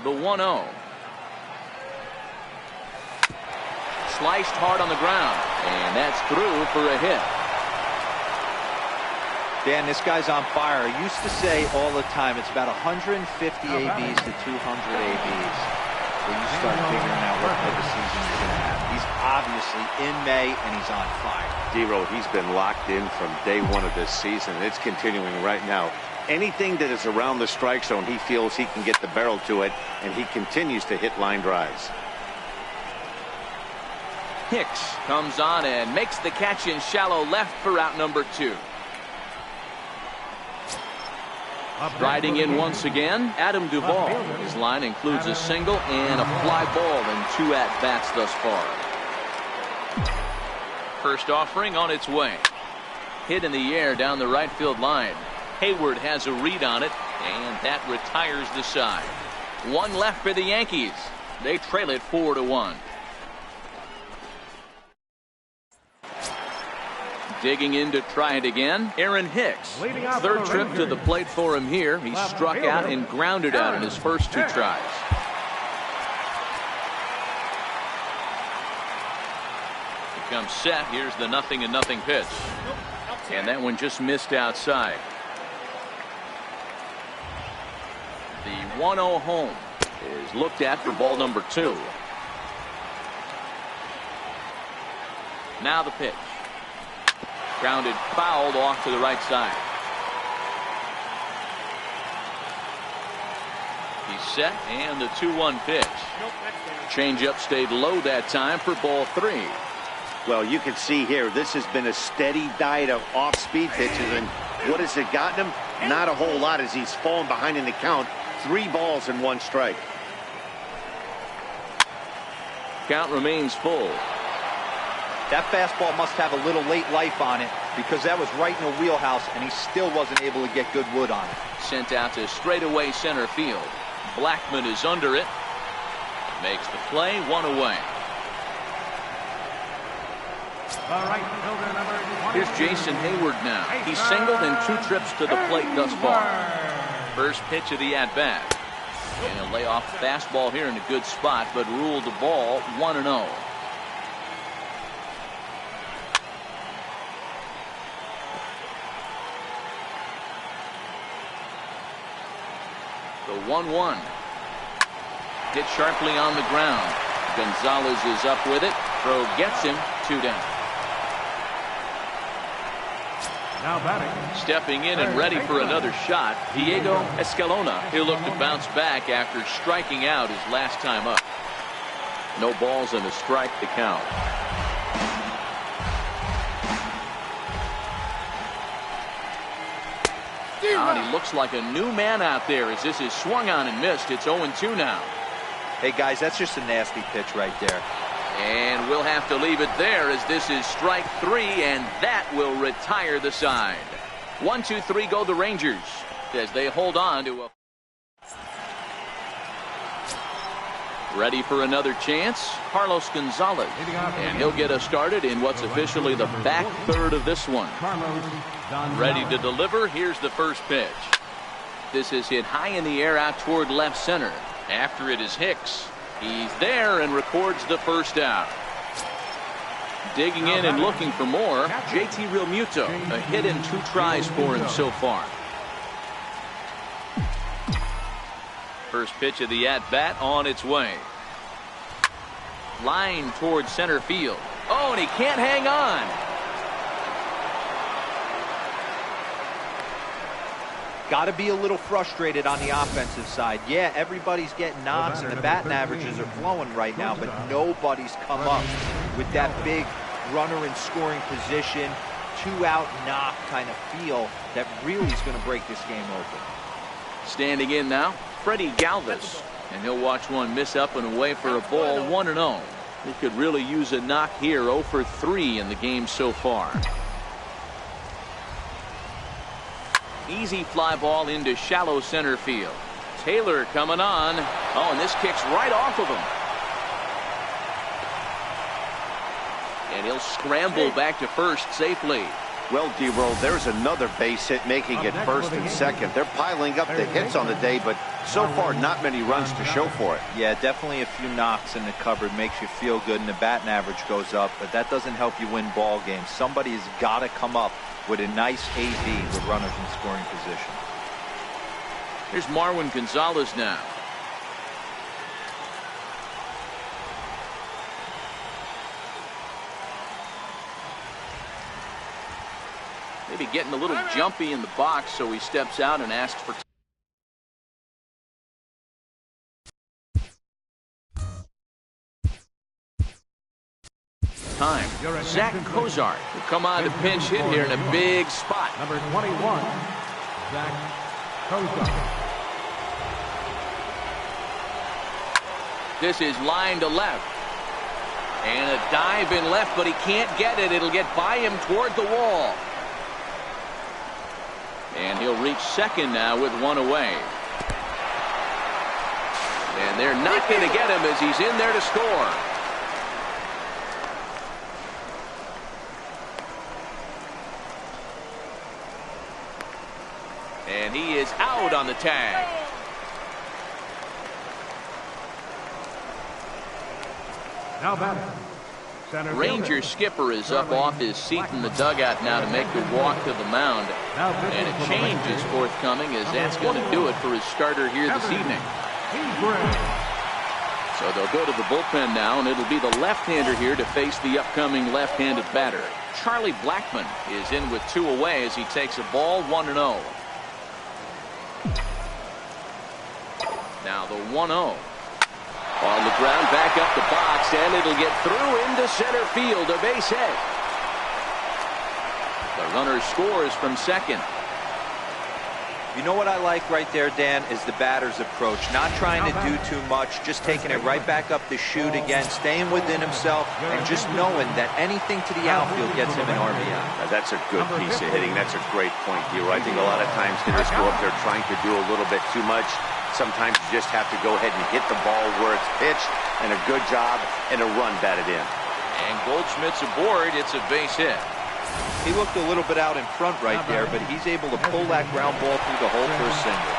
The 1-0. Sliced hard on the ground. And that's through for a hit. Dan, this guy's on fire. I used to say all the time it's about 150 ABs to 200 ABs. When you start figuring out what type of season you're going to have. He's obviously in May, and he's on fire. D-Road, he's been locked in from day 1 of this season. It's continuing right now. Anything that is around the strike zone, he feels he can get the barrel to it, and he continues to hit line drives. Hicks comes on and makes the catch in shallow left for out number 2. Riding in once again, Adam Duvall. His line includes a single and a fly ball in 2 at-bats thus far. First offering on its way. Hit in the air down the right field line. Hayward has a read on it, and that retires the side. 1 left for the Yankees. They trail it 4-1. Digging in to try it again, Aaron Hicks. 3rd trip to the plate for him here. He struck out and grounded out in his first 2 tries. He comes set. Here's the 0-0 pitch. And that one just missed outside. The 1-0 home is looked at for ball number 2. Now the pitch. Grounded, fouled off to the right side. He's set, and the 2-1 pitch. Changeup stayed low that time for ball 3. Well, you can see here, this has been a steady diet of off-speed pitches, and what has it gotten him? Not a whole lot as he's fallen behind in the count. 3 balls and 1 strike. Count remains full. That fastball must have a little late life on it because that was right in the wheelhouse and he still wasn't able to get good wood on it. Sent out to straightaway center field. Blackman is under it. Makes the play, 1 away. All right, fielder number 22. Here's Jason Hayward now. He's singled in 2 trips to the plate thus far. First pitch of the at-bat. And he'll lay off the fastball here in a good spot, but ruled the ball 1-0. The 1-1. Hit sharply on the ground. Gonzalez is up with it. Throw gets him. 2 down. Now batting. Stepping in and ready for another shot, Diego Escalona. He'll look to bounce back after striking out his last time up. No balls and a strike to count. And he looks like a new man out there as this is swung on and missed. It's 0-2 now. Hey guys, that's just a nasty pitch right there. And we'll have to leave it there as this is strike 3, and that will retire the side. 1-2-3 go the Rangers as they hold on to a. Ready for another chance, Carlos Gonzalez. And he'll get us started in what's officially the back third of this one. Ready to deliver. Here's the first pitch. This is hit high in the air out toward left center. After it is Hicks. He's there and records the first out. Digging in and looking for more, JT Realmuto. A hit in 2 tries for him so far. First pitch of the at-bat on its way. Line towards center field. Oh, and he can't hang on. Got to be a little frustrated on the offensive side. Yeah, everybody's getting knocks and the batting averages are flowing right now, but nobody's come up with that big runner in scoring position, 2-out knock kind of feel that really is going to break this game open. Standing in now, Freddie Galvis, and he'll watch one miss up and away for a ball. 1-0. He could really use a knock here. 0 for 3 in the game so far. Easy fly ball into shallow center field. Taylor coming on. Oh, and this kicks right off of him. And he'll scramble back to first safely. Well, D-Roll, there's another base hit, making it first and second. They're piling up the hits on the day, but so far not many runs to show for it. Yeah, definitely a few knocks in the cupboard makes you feel good, and the batting average goes up, but that doesn't help you win ball games. Somebody's got to come up with a nice AV with runners in scoring position. Here's Marwin Gonzalez now. Maybe getting a little jumpy in the box, so he steps out and asks for time. Zach Cozart will come on to pinch hit here in a big spot. Number 21, Zach Cozart. This is line to left. And a dive in left, but he can't get it. It'll get by him toward the wall. And he'll reach second now with 1 away. And they're not going to get him as he's in there to score. And he is out on the tag. Now batting. Ranger skipper is up off his seat in the dugout now to make the walk to the mound. And a change is forthcoming as that's going to do it for his starter here this evening. So they'll go to the bullpen now, and it'll be the left-hander here to face the upcoming left-handed batter. Charlie Blackman is in with 2 away as he takes a ball. 1-0. Now the 1-0. On the ground, back up the box, and it'll get through into center field. A base hit. The runner scores from second. You know what I like right there, Dan, is the batter's approach. Not trying to do too much, just taking it right back up the chute again, staying within himself, and just knowing that anything to the outfield gets him an RBI. Now, that's a good piece of hitting. That's a great point, Hero. I think a lot of times hitters go up there trying to do a little bit too much. Sometimes you just have to go ahead and hit the ball where it's pitched, and a good job, and a run batted in. And Goldschmidt's aboard. It's a base hit. He looked a little bit out in front right there, but he's able to pull that ground ball through the hole for a single.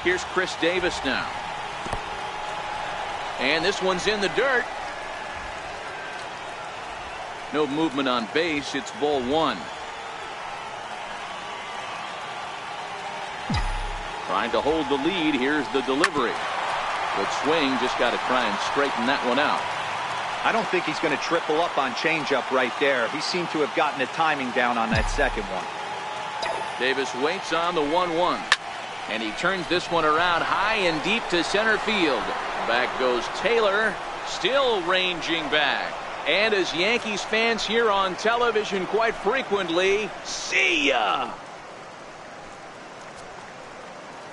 Here's Chris Davis now. And this one's in the dirt. No movement on base. It's ball one. Trying to hold the lead. Here's the delivery. Good swing. Just got to try and straighten that one out. I don't think he's going to triple up on changeup right there. He seemed to have gotten the timing down on that second one. Davis waits on the 1-1. And he turns this one around high and deep to center field. Back goes Taylor. Still ranging back. And as Yankees fans hear on television quite frequently, see ya!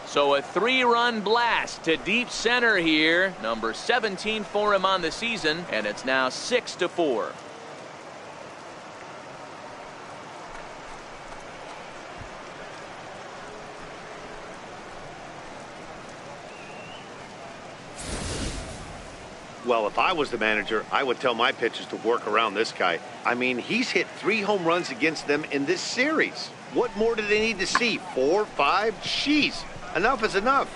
So a 3-run blast to deep center here. Number 17 for him on the season, and it's now 6-4. Well, if I was the manager, I would tell my pitchers to work around this guy. I mean, he's hit 3 home runs against them in this series. What more do they need to see? 4, 5? Jeez, enough is enough.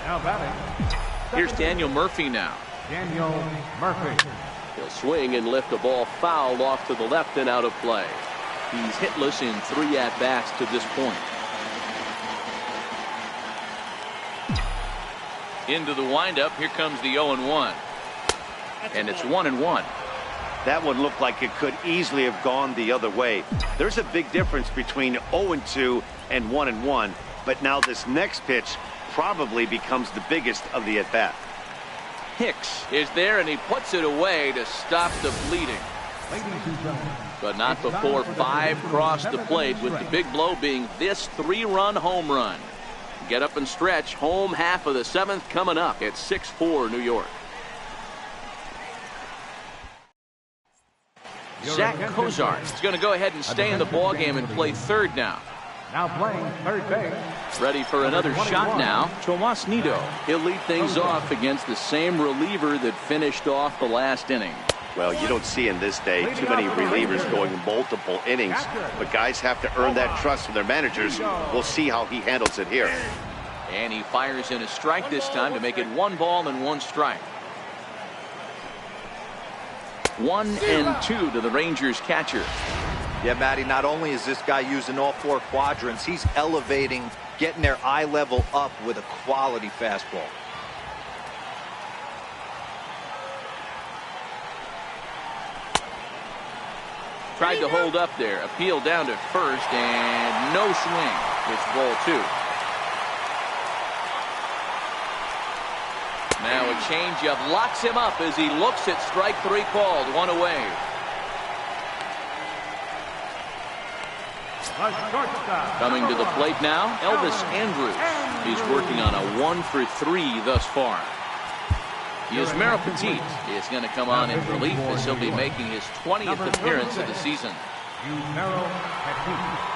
Now batting. Here's Daniel Murphy now. Daniel Murphy. He'll swing and lift a ball foul off to the left and out of play. He's hitless in 3 at-bats to this point. Into the windup. Here comes the 0-1. And it's 1-1. That one looked like it could easily have gone the other way. There's a big difference between 0-2 and 1-1. But now this next pitch probably becomes the biggest of the at-bat. Hicks is there, and he puts it away to stop the bleeding. But not before 5 crossed the plate, with the big blow being this 3-run home run. Get up and stretch. Home half of the 7th coming up. It's 6-4 New York. Zach Cozart is going to go ahead and stay in the ballgame and play third now. Now playing third base. Ready for another shot now. Tomas Nido. He'll lead things off against the same reliever that finished off the last inning. Well, you don't see in this day too many relievers going multiple innings, but guys have to earn that trust from their managers. We'll see how he handles it here. And he fires in a strike this time to make it 1 ball and 1 strike. 1-2 to the Rangers catcher. Yeah, Matty, not only is this guy using all 4 quadrants, he's elevating, getting their eye level up with a quality fastball. Tried to hold up there. Appeal down to first, and no swing. It's ball 2. Now a changeup locks him up as he looks at strike 3 called. 1 away. Coming to the plate now, Elvis Andrus. He's working on a 1 for 3 thus far. Yusmeiro Petit is going to come on in relief as he'll be making his 20th appearance of the season. Yusmeiro Petit.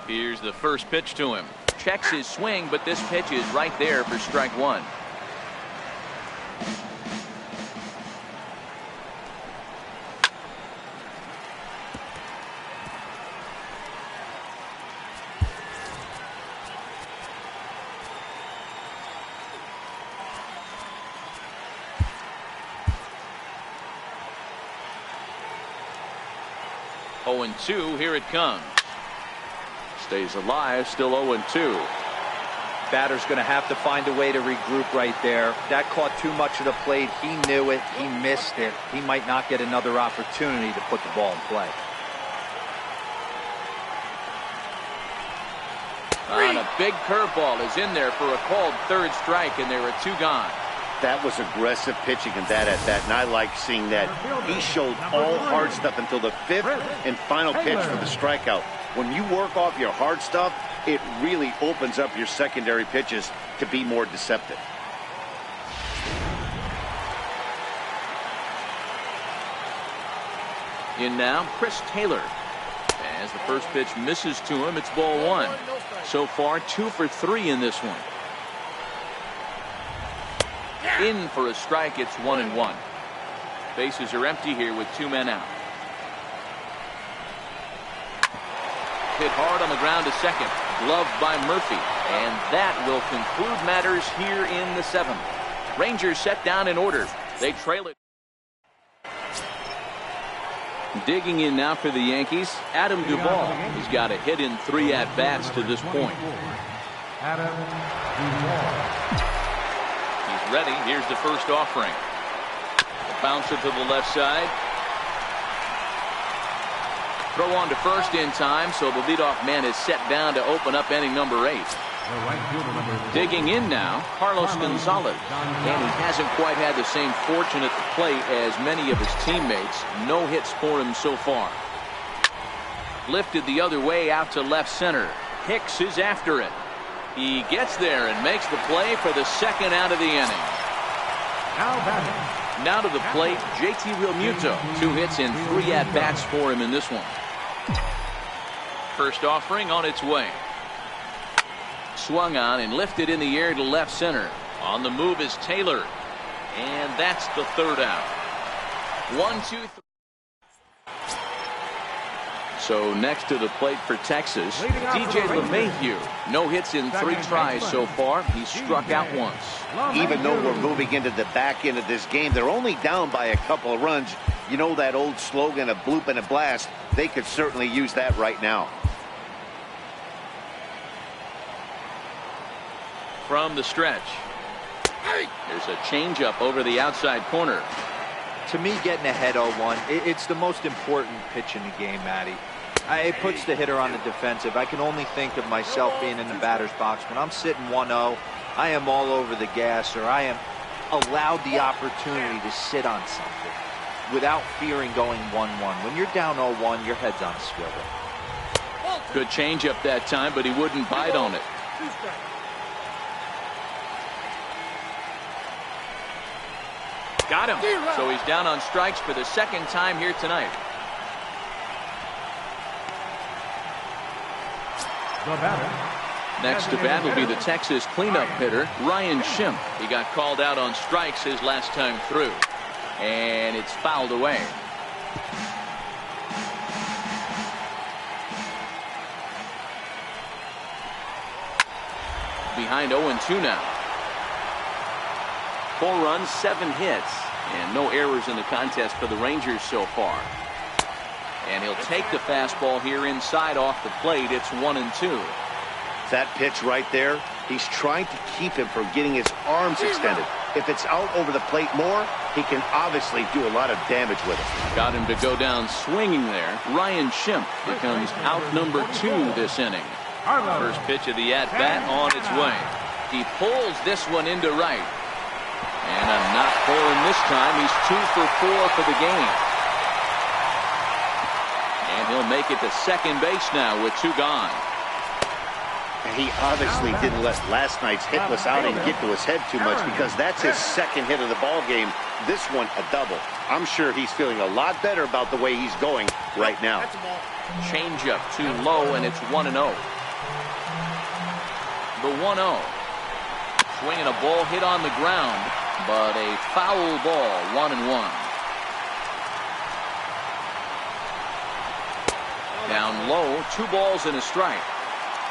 Here's the first pitch to him. Checks his swing, but this pitch is right there for strike one. Oh, 0-2, here it comes. Stays alive, still 0-2. Batter's going to have to find a way to regroup right there. That caught too much of the plate. He knew it. He missed it. He might not get another opportunity to put the ball in play. And a big curveball is in there for a called third strike, and there are two gone. That was aggressive pitching in that at bat, and I like seeing that. He showed all hard stuff until the fifth and final pitch for the strikeout. When you work off your hard stuff, it really opens up your secondary pitches to be more deceptive. In now, Chris Taylor. As the first pitch misses to him, it's ball one. So far, 2 for 3 in this one. In for a strike, it's 1-1. Bases are empty here with 2 men out. Hit hard on the ground to second. Gloved by Murphy. And that will conclude matters here in the 7th. Rangers set down in order. They trail it. Digging in now for the Yankees, Adam Duvall. He's got a hit in 3 at-bats to this point. Adam Duvall. He's ready. Here's the first offering. A bouncer to the left side. Throw on to first in time, so the leadoff man is set down to open up inning number 8. Digging in now, Carlos Gonzalez. And he hasn't quite had the same fortune at the plate as many of his teammates. No hits for him so far. Lifted the other way out to left center. Hicks is after it. He gets there and makes the play for the second out of the inning. Now to the plate, JT Realmuto. 2 hits and 3 at-bats for him in this one. First offering on its way. Swung on and lifted in the air to left center. On the move is Taylor. And that's the third out. 1, 2, 3. So next to the plate for Texas, DJ LeMahieu. No hits in 3 tries so far. He's struck out once. Even though we're moving into the back end of this game, they're only down by a couple of runs. You know that old slogan, a bloop and a blast. They could certainly use that right now. From the stretch. There's a changeup over the outside corner. To me, getting ahead 0-1, it's the most important pitch in the game, Matty. It puts the hitter on the defensive. I can only think of myself being in the batter's box. When I'm sitting 1-0, I am all over the gas, or I am allowed the opportunity to sit on something without fearing going 1-1. When you're down 0-1, your head's on a swivel. Good changeup that time, but he wouldn't bite on it. Got him. So he's down on strikes for the second time here tonight. Next to bat will be the Texas cleanup hitter, Ryan Schimpf. He got called out on strikes his last time through. And it's fouled away. Behind 0-2 now. 4 runs, 7 hits, and no errors in the contest for the Rangers so far. And he'll take the fastball here inside off the plate. It's 1-2. That pitch right there, he's trying to keep him from getting his arms extended. If it's out over the plate more, he can obviously do a lot of damage with it. Got him to go down swinging there. Ryan Schimpf becomes out number 2 this inning. First pitch of the at-bat on its way. He pulls this one into right. And a knock for him this time. He's 2 for 4 for the game. And he'll make it to second base now with 2 gone. He obviously didn't let last night's hitless outing get to his head too much, because that's his second hit of the ball game. This one a double. I'm sure he's feeling a lot better about the way he's going right now. Changeup too low, and it's 1-0. The 1-0. Swinging a ball hit on the ground, but a foul ball, 1-1. Down low, 2 balls and a strike.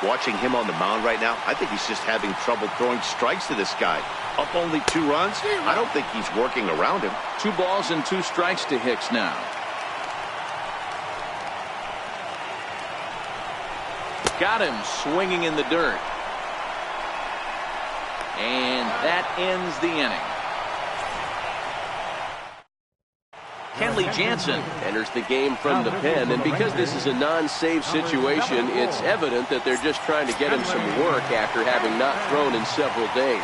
Watching him on the mound right now, I think he's just having trouble throwing strikes to this guy. Up only 2 runs? I don't think he's working around him. 2 balls and 2 strikes to Hicks now. Got him swinging in the dirt. And that ends the inning. Kenley Jansen enters the game from the pen, and because this is a non-save situation, it's evident that they're just trying to get him some work after having not thrown in several days.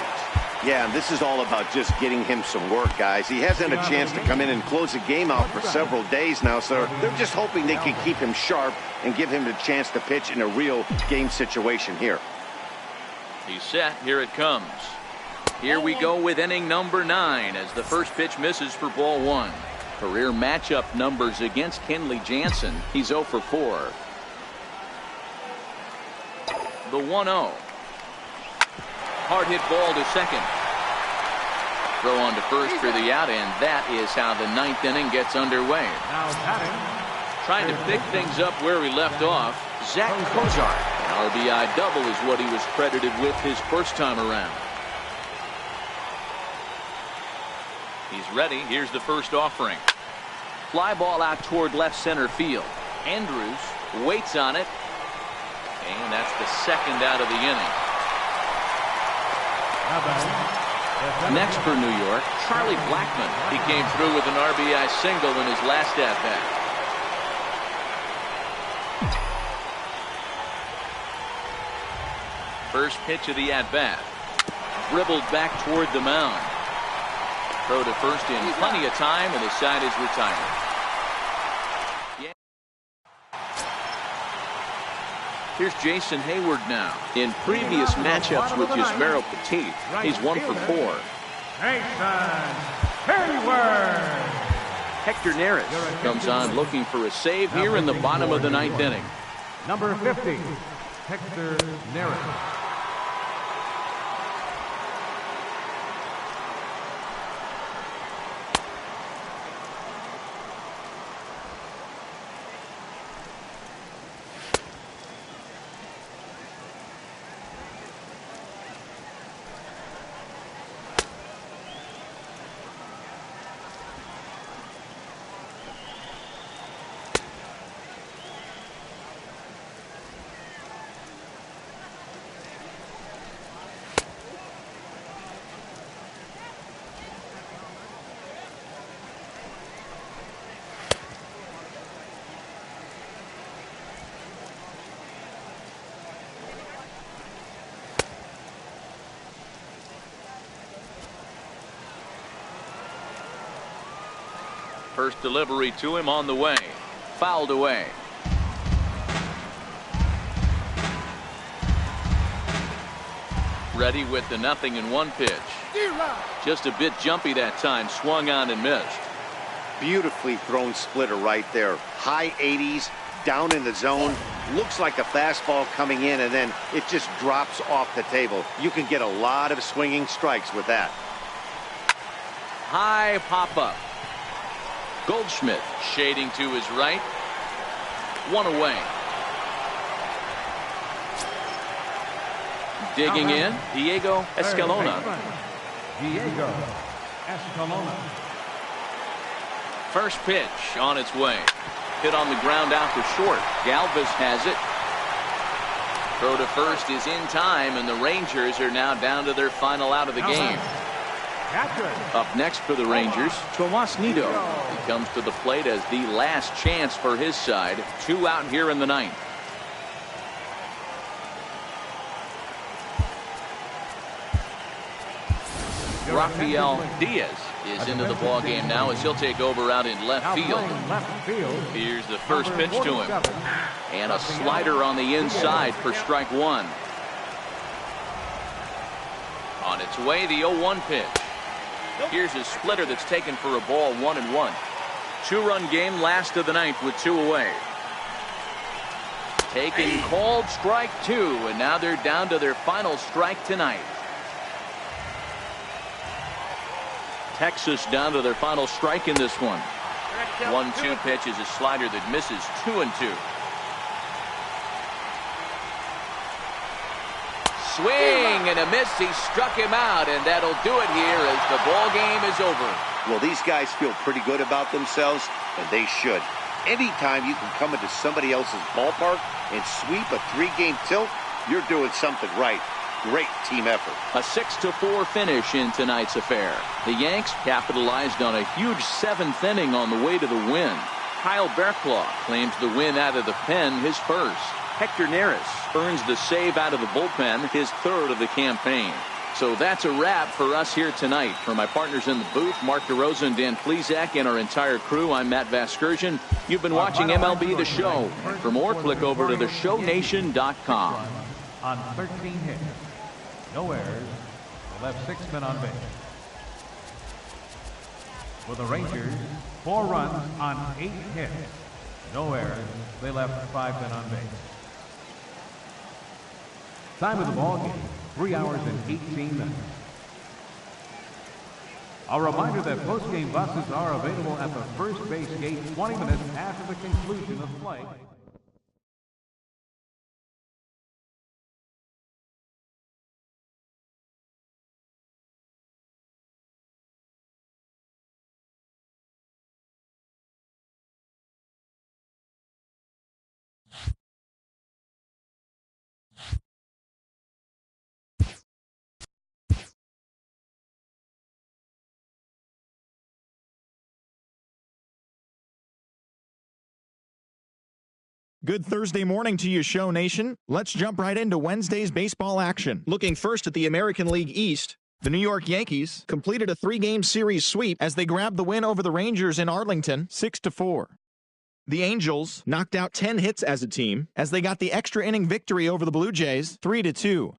Yeah, and this is all about just getting him some work, guys. He hasn't had a chance to come in and close the game out for several days now, so they're just hoping they can keep him sharp and give him the chance to pitch in a real game situation here. He's set. Here it comes. Here we go with inning number 9 as the first pitch misses for ball 1. Career matchup numbers against Kenley Jansen. He's 0 for 4. The 1-0. Hard hit ball to second. Throw on to first for the out, and that is how the 9th inning gets underway. Now batting. Trying to pick things up where he left off, Zach Kozar. An RBI double is what he was credited with his first time around. He's ready. Here's the first offering. Fly ball out toward left center field. Andrews waits on it. And that's the second out of the inning. Now batting. Next for New York, Charlie Blackmon. He came through with an RBI single in his last at-bat. First pitch of the at-bat. Dribbled back toward the mound. Throw to first in plenty of time, and the side is retired. Here's Jason Hayward now. In previous matchups with Yusmeiro Petit, he's 1 for 4. Jason Hayward. Hector Neris comes on looking for a save here in the bottom of the 9th inning. Number 50, Hector Neris. First delivery to him on the way. Fouled away. Ready with the 0-1 pitch. Just a bit jumpy that time. Swung on and missed. Beautifully thrown splitter right there. High 80s, down in the zone. Looks like a fastball coming in, and then it just drops off the table. You can get a lot of swinging strikes with that. High pop-up. Goldschmidt shading to his right. 1 away. Digging in, Diego Escalona. Diego Escalona. First pitch on its way. Hit on the ground out to short. Galvis has it. Throw to first is in time, and the Rangers are now down to their final out of the game. Up next for the Rangers, Tomas Nido. He comes to the plate as the last chance for his side. 2 out here in the 9th. Rafael Diaz is into the ball game now as he'll take over out in left field. Here's the first pitch to him. And a slider on the inside for strike 1. On its way, the 0-1 pitch. Here's a splitter that's taken for a ball, 1-1. 2-run game, last of the 9th with 2 away. taken called strike 2, and now they're down to their final strike tonight. Texas down to their final strike in this one. 1-2 pitch is a slider that misses. 2-2. Swing and a miss. He struck him out, and that'll do it here as the ball game is over. Well, these guys feel pretty good about themselves, and they should. Anytime you can come into somebody else's ballpark and sweep a 3-game tilt, you're doing something right. Great team effort. A 6-4 finish in tonight's affair. The Yanks capitalized on a huge 7th inning on the way to the win. Kyle Berklaw claims the win out of the pen, his first. Hector Neris earns the save out of the bullpen, his 3rd of the campaign. So that's a wrap for us here tonight. For my partners in the booth, Mark DeRosa and Dan Plesac, and our entire crew, I'm Matt Vasgersian. You've been watching MLB The Show. And for more, click over to theshownation.com. On 13 hits, no errors, they left 6 men on base. For the Rangers, 4 runs on 8 hits, no errors, they left 5 men on base. Time of the ball game, 3 hours and 18 minutes. A reminder that post-game buses are available at the first base gate 20 minutes after the conclusion of play. Good Thursday morning to you, Show Nation. Let's jump right into Wednesday's baseball action. Looking first at the American League East, the New York Yankees completed a 3-game series sweep as they grabbed the win over the Rangers in Arlington, 6-4. The Angels knocked out 10 hits as a team as they got the extra inning victory over the Blue Jays, 3-2.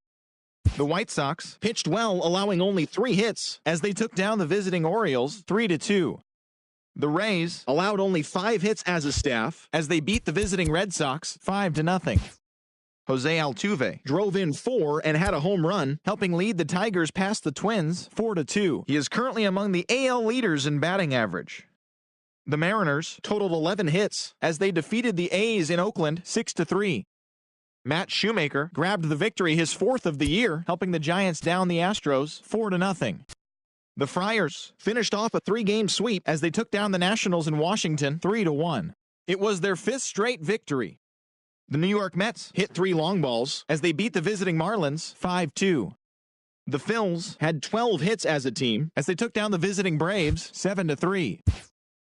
The White Sox pitched well, allowing only 3 hits as they took down the visiting Orioles, 3-2. The Rays allowed only 5 hits as a staff as they beat the visiting Red Sox 5-0. Jose Altuve drove in 4 and had a home run, helping lead the Tigers past the Twins 4-2. He is currently among the AL leaders in batting average. The Mariners totaled 11 hits as they defeated the A's in Oakland 6-3. Matt Shoemaker grabbed the victory, his 4th of the year, helping the Giants down the Astros 4-0. The Friars finished off a 3-game sweep as they took down the Nationals in Washington 3-1. It was their 5th straight victory. The New York Mets hit 3 long balls as they beat the visiting Marlins 5-2. The Phils had 12 hits as a team as they took down the visiting Braves 7-3.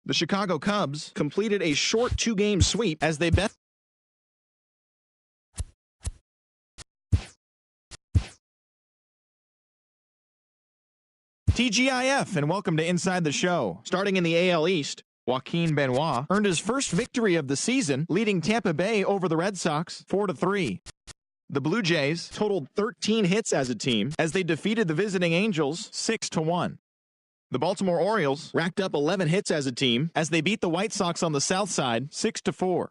The Chicago Cubs completed a short 2-game sweep as they bet TGIF, and welcome to Inside the Show. Starting in the AL East, Joaquin Benoit earned his first victory of the season, leading Tampa Bay over the Red Sox 4-3. The Blue Jays totaled 13 hits as a team as they defeated the visiting Angels 6-1. The Baltimore Orioles racked up 11 hits as a team as they beat the White Sox on the South Side 6-4.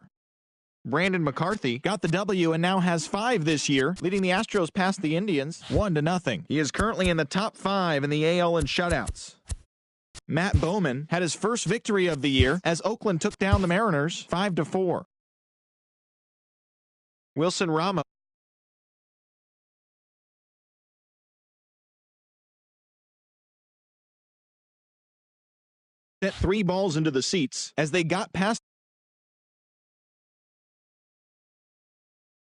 Brandon McCarthy got the W and now has 5 this year, leading the Astros past the Indians 1-0. He is currently in the top 5 in the AL in shutouts. Matt Bowman had his first victory of the year as Oakland took down the Mariners 5-4. Wilson Ramos hit 3 balls into the seats as they got past